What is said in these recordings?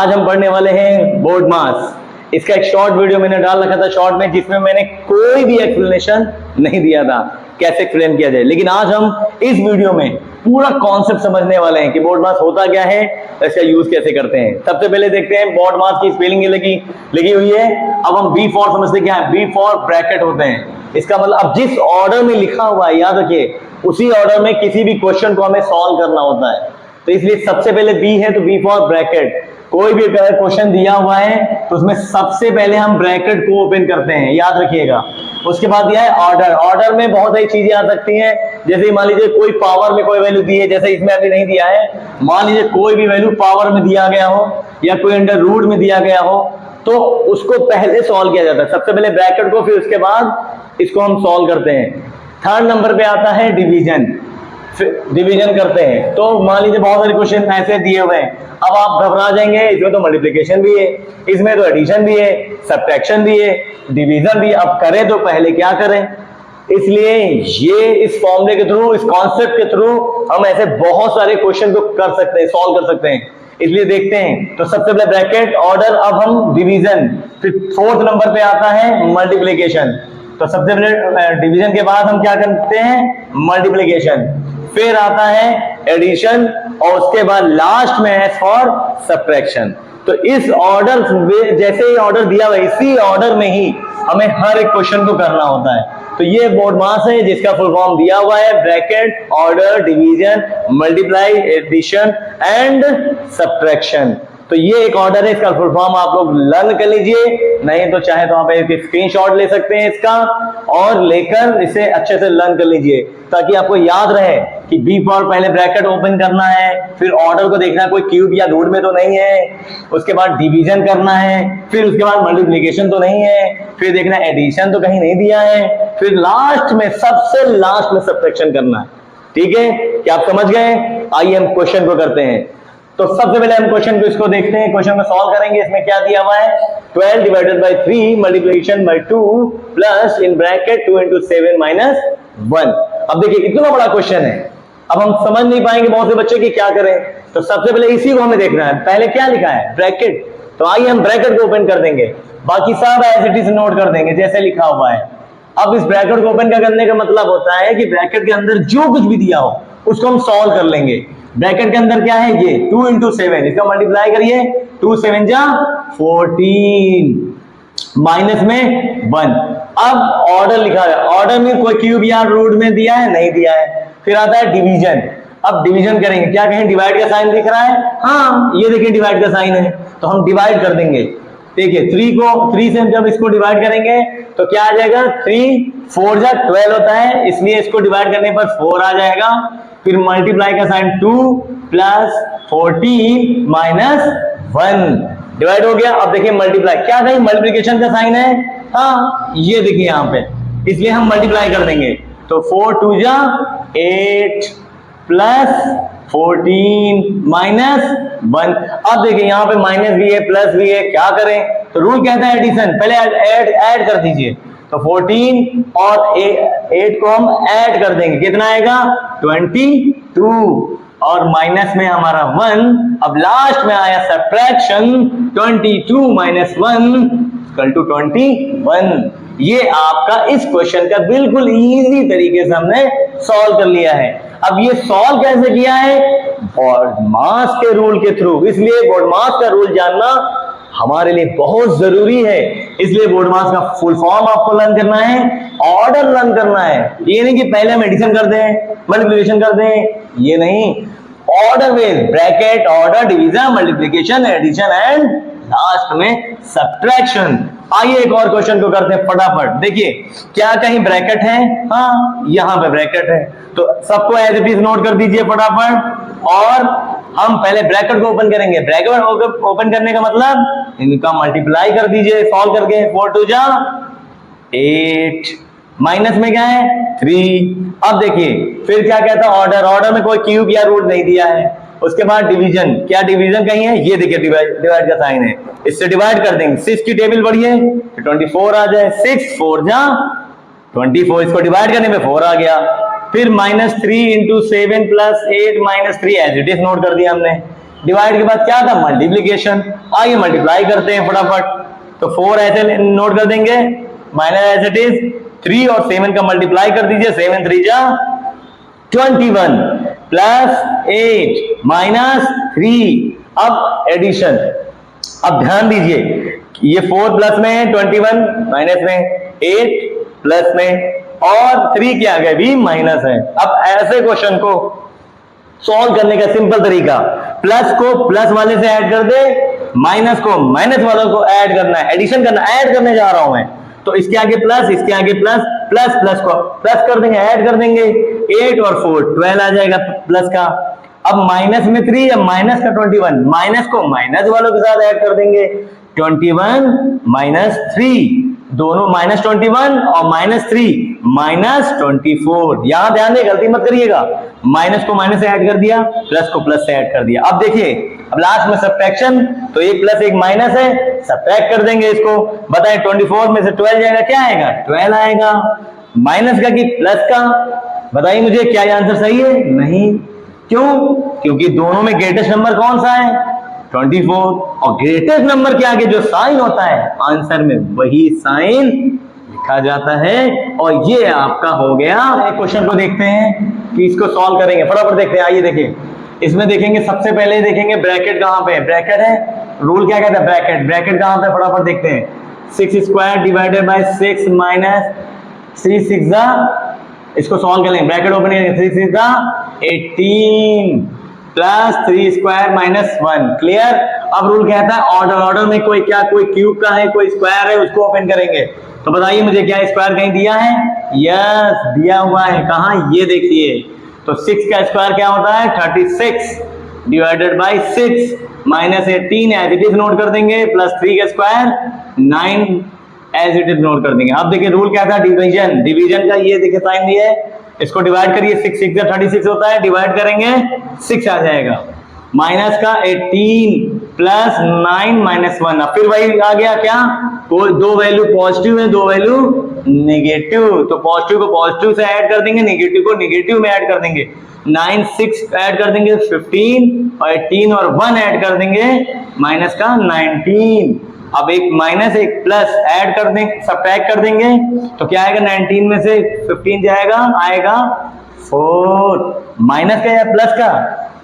आज हम पढ़ने वाले हैं बोर्ड मास। इसका एक शॉर्ट वीडियो मैंने डाल रखा था शॉर्ट में, जिसमें मैंने कोई भी एक्सप्लेनेशन नहीं दिया था कैसे एक्सप्लेन किया जाए। लेकिन आज हम इस वीडियो में पूरा कॉन्सेप्ट समझने वाले हैं कि बोर्ड मास होता क्या है, इसका यूज कैसे करते हैं। सबसे पहले देखते हैं बोर्ड मास की स्पेलिंग लगी हुई है। अब हम बी फॉर समझते क्या है। बी फॉर ब्रैकेट होते हैं। इसका मतलब अब जिस ऑर्डर में लिखा हुआ है, याद रखिए, उसी ऑर्डर में किसी भी क्वेश्चन को हमें सॉल्व करना होता है। तो इसलिए सबसे पहले बी है, तो बी फॉर ब्रैकेट। कोई भी क्वेश्चन दिया हुआ है तो उसमें सबसे पहले हम ब्रैकेट को ओपन करते हैं, याद रखिएगा। उसके बाद दिया है ऑर्डर। ऑर्डर में बहुत सारी चीजें आ सकती हैं, जैसे मान लीजिए कोई पावर में कोई वैल्यू दी है, जैसे इसमें अभी नहीं दिया है। मान लीजिए कोई भी वैल्यू पावर में दिया गया हो या कोई अंडर रूट में दिया गया हो, तो उसको पहले सॉल्व किया जाता है। सबसे पहले ब्रैकेट को, फिर उसके बाद इसको हम सॉल्व करते हैं। थर्ड नंबर पे आता है डिवीजन। डिवीजन करते हैं तो मान लीजिए बहुत सारे क्वेश्चन ऐसे दिए हुए हैं, अब आप घबरा जाएंगे। इसमें तो मल्टीप्लिकेशन भी है, इसमें तो एडिशन भी है, सब्ट्रैक्शन भी है, डिवीजन भी। अब करें तो पहले क्या करें। इसलिए ये इस फॉर्मूले के थ्रू, इस कॉन्सेप्ट के थ्रू हम ऐसे बहुत सारे क्वेश्चन को कर सकते हैं, सॉल्व कर सकते हैं। इसलिए देखते हैं। तो सबसे पहले ब्रैकेट, ऑर्डर, अब हम डिवीजन, फिर फोर्थ नंबर पे आता है मल्टीप्लिकेशन। तो सबसे पहले डिवीजन के बाद हम क्या करते हैं, मल्टीप्लिकेशन, फिर आता है एडिशन, और उसके बाद लास्ट में है फॉर सब्ट्रैक्शन। तो इस ऑर्डर, जैसे ही ऑर्डर दिया हुआ, इसी ऑर्डर में ही हमें हर एक क्वेश्चन को करना होता है। तो ये बोर्ड मास है, जिसका फुल फॉर्म दिया हुआ है bracket, order, division, multiply, addition and subtraction. तो ये एक ऑर्डर है, इसका फुल फॉर्म आप लोग लर्न कर लीजिए। नहीं तो चाहे तो आप एक स्क्रीनशॉट ले सकते हैं इसका, और लेकर इसे अच्छे से लर्न कर लीजिए, ताकि आपको याद रहे कि बी फॉर पहले ब्रैकेट ओपन करना है, फिर ऑर्डर को देखना है कोई क्यूब या रूट में तो नहीं है, उसके बाद डिवीजन करना है, फिर उसके बाद मल्टीप्लिकेशन तो नहीं है, फिर देखना एडिशन तो कहीं नहीं दिया है, फिर लास्ट में, सबसे लास्ट में सब्ट्रैक्शन करना है। ठीक है, क्या आप समझ गए? आइए हम क्वेश्चन को करते हैं। तो सबसे पहले हम क्वेश्चन को इसको देखते हैं, क्वेश्चन को सॉल्व करेंगे। इसमें क्या दिया हुआ है, 12 divided by 3 multiplication bye 2 plus in bracket 2 into 7 minus 1। अब देखिए इतना बड़ा क्वेश्चन है, अब हम समझ नहीं पाएंगे बहुत से बच्चे कि क्या करें। तो सबसे पहले इसी को हमें देखना है। पहले क्या लिखा है, ब्रैकेट। तो आइए हम ब्रैकेट को ओपन कर देंगे, बाकी सब एज इट इज नोट कर देंगे जैसे लिखा हुआ है। अब इस ब्रैकेट को ओपन करने का मतलब होता है कि ब्रैकेट के अंदर जो कुछ भी दिया हो उसको हम सॉल्व कर लेंगे। ब्रैकेट के अंदर क्या है, ये 2 into 7, इसका मल्टीप्लाई करिए, 2 7 जा 14, माइनस में 1। अब ऑर्डर लिखा है, ऑर्डर में कोई क्यूब या रूट में दिया है, नहीं दिया है। फिर आता है डिवीजन। अब डिवीजन करेंगे, क्या कहें, डिवाइड का साइन दिख रहा है, हाँ ये देखिए डिवाइड का साइन है, तो हम डिवाइड कर देंगे। देखिए 3 से जब इसको डिवाइड करेंगे तो क्या आ जाएगा, 3 4 जा 12 होता है, इसलिए इसको डिवाइड करने पर 4 आ जाएगा। फिर मल्टीप्लाई का साइन 2 प्लस 14 माइनस 1, डिवाइड हो गया। अब देखिए मल्टीप्लाई, क्या कहीं मल्टीप्लिकेशन का साइन है, हाँ ये देखिए यहाँ पे, इसलिए हम मल्टीप्लाई कर देंगे। तो 4 2 जा 8 प्लस 14 माइनस 1। अब देखिए यहाँ पे माइनस भी है, प्लस भी है, क्या करें। तो रूल कहता है एडिशन, पहले ऐड कर दीजिए। तो 14 और 8 को हम ऐड कर देंगे, कितना आएगा, 22, और माइनस में हमारा 1। अब लास्ट में आया सब्ट्रैक्शन, 22 माइनस 1 इक्वल टू 21। ये आपका इस क्वेश्चन का बिल्कुल इजी तरीके से हमने सॉल्व कर लिया है। अब ये सॉल्व कैसे किया है, बोर्ड मास के रूल के थ्रू। इसलिए बोर्ड मास का रूल जानना हमारे लिए बहुत जरूरी है। इसलिए बोर्ड मास का फुल फॉर्म आपको लर्न करना है, ऑर्डर लर्न करना है। ये नहीं कि पहले हम एडिशन कर दें, मल्टीप्लिकेशन कर दें, ये नहीं। ऑर्डर में bracket, order, division, multiplication, addition and last में सब्ट्रैक्शन। आइए एक और क्वेश्चन को करते हैं फटाफट। देखिए क्या कहीं ब्रैकेट है, हाँ यहाँ पे ब्रैकेट है, तो सबको एज इट इज नोट कर दीजिए फटाफट। और हम पहले ब्रैकेट को ओपन करेंगे। ब्रैकेट ओपन करने का मतलब इनका मल्टीप्लाई कर दीजिए सॉल्व करके। 4 2 जा 8, माइनस में क्या है 3। अब देखिए फिर क्या कहता है, ऑर्डर। ऑर्डर में कोई क्यूब या रूट नहीं दिया है। उसके बाद डिवीजन, क्या डिवीजन कहीं है, ये देखिए डिवाइड का साइन है, इससे डिवाइड कर देंगे। 6 की टेबल बढ़िए, 24 आ जाए, 6 4 जा 24, इसको डिवाइड करने में 4 आ गया। फिर -3 into 7 + 8 - 3 as it is note कर दिया हमने। डिवाइड के बाद क्या था, मल्टीप्लीकेशन। आइए मल्टीप्लाई करते हैं फटाफट। तो 4 ऐसे नोट कर देंगे, माइनस एज इट इज 3 और 7 का मल्टीप्लाई कर दीजिए, 7 3 जा 21 प्लस 8 माइनस 3। अब एडिशन, अब ध्यान दीजिए ये 4 प्लस में है, 21 माइनस में, 8 प्लस में और 3 क्या आ गया भी माइनस है। अब ऐसे क्वेश्चन को सॉल्व करने का सिंपल तरीका, प्लस को प्लस वाले से ऐड कर दे, माइनस को माइनस वालों को ऐड करना है, एडिशन करना, ऐड करने जा रहा हूं मैं। तो इसके आगे प्लस, इसके आगे प्लस, प्लस प्लस को प्लस कर देंगे, ऐड कर देंगे, 8 और 4 12 आ जाएगा प्लस का। अब माइनस में 3, अब माइनस का 21, माइनस को माइनस वालों के साथ ऐड कर देंगे, 21 माइनस 3, दोनों माइनस 21 और माइनस 3 माइनस 24। यहां ध्यान दें, गलती मत करिएगा, माइनस को माइनस से ऐड कर दिया, प्लस को प्लस से ऐड कर दिया। अब देखिए, अब लास्ट में सब्ट्रैक्शन, तो एक प्लस एक माइनस है, सब्ट्रैक्ट कर देंगे इसको। बताएं 24 में से 12 जाएगा, क्या आएगा, 12 आएगा। माइनस का कि प्लस का, बताइए मुझे, क्या ये आंसर सही है? नहीं। क्यों? क्योंकि दोनों में ग्रेटेस्ट नंबर कौन सा है, 24, और ग्रेटेस्ट नंबर के आगे जो साइन होता है आंसर में, वही साइन लिखा जाता है। और ये आपका हो गया। एक क्वेश्चन को देखते हैं कि इसको सॉल्व करेंगे, फटाफट देखते हैं। आइए देखिए, इसमें देखेंगे, सबसे पहले देखेंगे ब्रैकेट कहां पे है, ब्रैकेट है, रूल क्या कहता है, ब्रैकेट, ब्रैकेट कहां पे, फटाफट देखते हैं। 6 स्क्वायर डिवाइडेड बाय 6 माइनस 3 6 इसको सॉल्व करेंगे, ब्रैकेट ओपन करेंगे, 3 6 18 प्लस 3 स्क्वायर माइनस 1, क्लियर। अब रूल कहता है ऑर्डर, ऑर्डर में कोई क्या, कोई क्यूब का है, कोई स्क्वायर है, उसको ओपन करेंगे। तो बताइए मुझे, क्या स्क्वायर कहीं दिया है? यस, दिया हुआ है। कहां, ये देखिए। तो 6 का स्क्वायर क्या होता है, 36 divided by 6 minus 18 as it is note कर देंगे, प्लस 3 का square 9 as it is note कर देंगे। अब देखिए रूल क्या था, डिवीजन, डिवीजन का ये देखिए साइन दिया है, इसको डिवाइड करिए, 6 6 का 36 होता है, डिवाइड करेंगे 6 आ जाएगा, माइनस का 18 प्लस 9 माइनस 1। अब फिर वही आ गया, क्या, कोई दो वैल्यू पॉजिटिव है, दो वैल्यू नेगेटिव, तो पॉजिटिव को पॉजिटिव से ऐड कर देंगे, नेगेटिव को नेगेटिव में ऐड कर देंगे। 9 6 ऐड कर देंगे 15 और 18 और 1 ऐड कर देंगे, माइनस का 19। अब एक माइनस एक प्लस ऐड कर देंगे, सब्ट्रैक्ट कर देंगे, तो क्या आएगा, 19 में से 15 जाएगा, आएगा 4। माइनस का या प्लस का,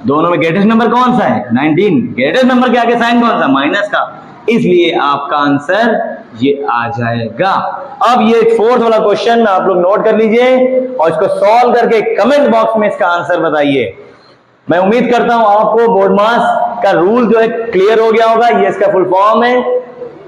दोनों में ग्रेटेस्ट नंबर कौन सा है, 19। ग्रेटेस्ट नंबर के आगे साइन कौन सा, माइनस का, इसलिए आपका आंसर ये आ जाएगा। अब ये 4th वाला क्वेश्चन आप लोग नोट कर लीजिए और इसको सॉल्व करके कमेंट बॉक्स में इसका आंसर बताइए। मैं उम्मीद करता हूं आपको बोर्ड मास का रूल जो है क्लियर हो गया होगा। ये इसका फुल फॉर्म है,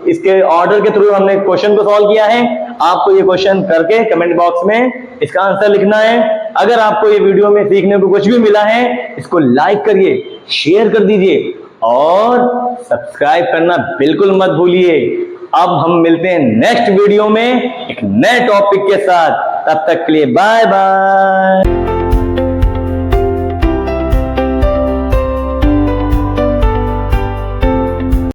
इसके ऑर्डर के थ्रू हमने क्वेश्चन को सॉल्व किया है। आपको ये क्वेश्चन करके कमेंट बॉक्स में इसका आंसर लिखना है। अगर आपको ये वीडियो में सीखने को कुछ भी मिला है, इसको लाइक करिए, शेयर कर दीजिए और सब्सक्राइब करना बिल्कुल मत भूलिए। अब हम मिलते हैं नेक्स्ट वीडियो में एक नए टॉपिक के साथ, तब तक के लिए बाय बाय।